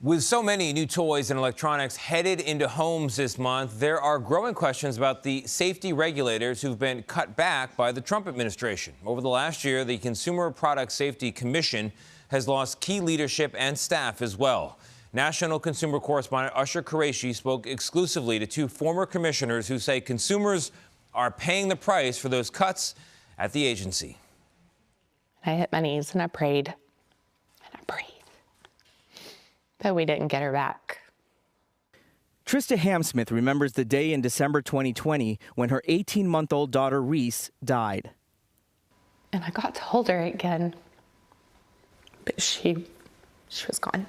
With so many new toys and electronics headed into homes this month, there are growing questions about the safety regulators who've been cut back by the Trump administration. Over the last year, the Consumer Product Safety Commission has lost key leadership and staff as well. National consumer correspondent Usher Qureshi spoke exclusively to two former commissioners who say consumers are paying the price for those cuts at the agency. I hit my knees and I prayed. But we didn't get her back. Trista Hamsmith remembers the day in December 2020 when her 18-month-old daughter Reese died. And I got to hold her again, but she was gone.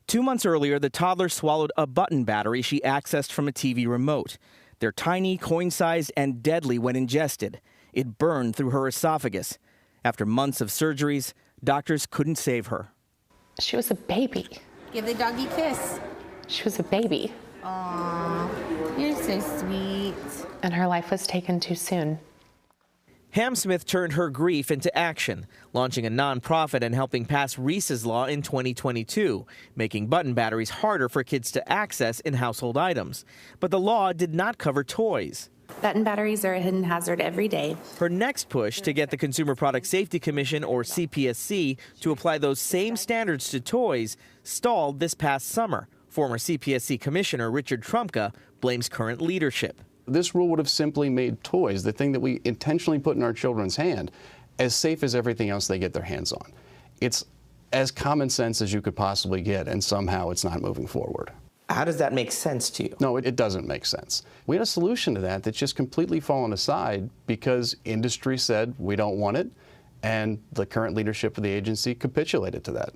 2 months earlier, the toddler swallowed a button battery she accessed from a TV remote. They're tiny, coin-sized, and deadly when ingested. It burned through her esophagus. After months of surgeries, doctors couldn't save her. She was a baby. Give the doggy a kiss. She was a baby. Aw, you're so sweet. And her life was taken too soon. Hamsmith turned her grief into action, launching a nonprofit and helping pass Reese's Law in 2022, making button batteries harder for kids to access in household items. But the law did not cover toys. Button batteries are a hidden hazard every day. Her next push to get the Consumer Product Safety Commission, or CPSC, to apply those same standards to toys stalled this past summer. Former CPSC Commissioner Richard Trumka blames current leadership. This rule would have simply made toys, the thing that we intentionally put in our children's hand, as safe as everything else they get their hands on. It's as common sense as you could possibly get, and somehow it's not moving forward. How does that make sense to you? No, it doesn't make sense. We had a solution to that that's just completely fallen aside because industry said we don't want it, and the current leadership of the agency capitulated to that.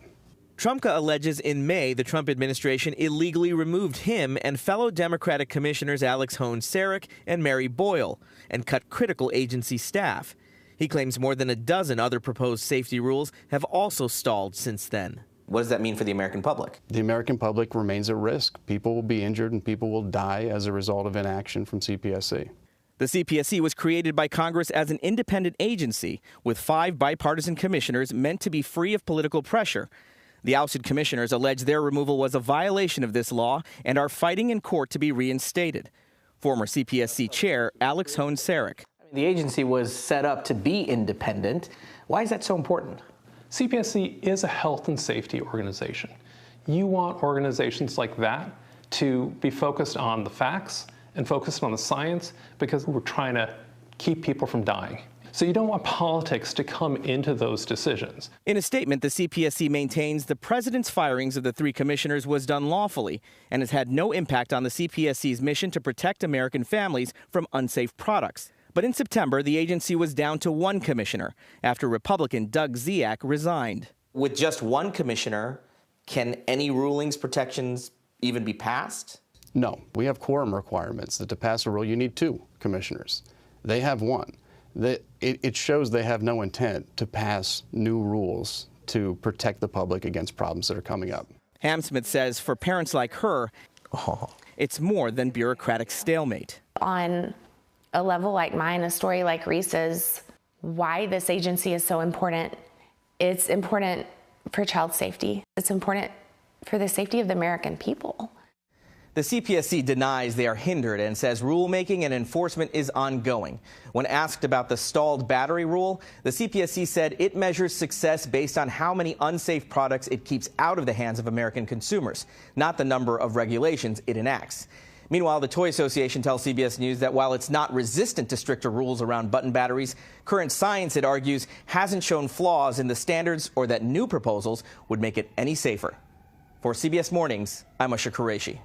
Trumka alleges in May the Trump administration illegally removed him and fellow Democratic commissioners Alex Hohn-Sarek and Mary Boyle and cut critical agency staff. He claims more than a dozen other proposed safety rules have also stalled since then. What does that mean for the American public? The American public remains at risk. People will be injured and people will die as a result of inaction from CPSC. The CPSC was created by Congress as an independent agency with 5 bipartisan commissioners meant to be free of political pressure. The ousted commissioners allege their removal was a violation of this law and are fighting in court to be reinstated. Former CPSC Chair Alex Hohn-Sarek. The agency was set up to be independent. Why is that so important? CPSC is a health and safety organization. You want organizations like that to be focused on the facts and focused on the science because we're trying to keep people from dying. So you don't want politics to come into those decisions. In a statement, the CPSC maintains the president's firings of the 3 commissioners was done lawfully and has had no impact on the CPSC's mission to protect American families from unsafe products. But in September, the agency was down to 1 commissioner after Republican Doug Ziak resigned. With just 1 commissioner, can any rulings, protections even be passed? No, we have quorum requirements that to pass a rule you need 2 commissioners. They have 1. It shows they have no intent to pass new rules to protect the public against problems that are coming up. Hamsmith says for parents like her, it's more than bureaucratic stalemate. On a level like mine, a story like Reese's, why this agency is so important. It's important for child safety. It's important for the safety of the American people. The CPSC denies they are hindered and says rulemaking and enforcement is ongoing. When asked about the stalled battery rule, the CPSC said it measures success based on how many unsafe products it keeps out of the hands of American consumers, not the number of regulations it enacts. Meanwhile, the Toy Association tells CBS News that while it's not resistant to stricter rules around button batteries, current science, it argues, hasn't shown flaws in the standards or that new proposals would make it any safer. For CBS Mornings, I'm Usher Qureshi.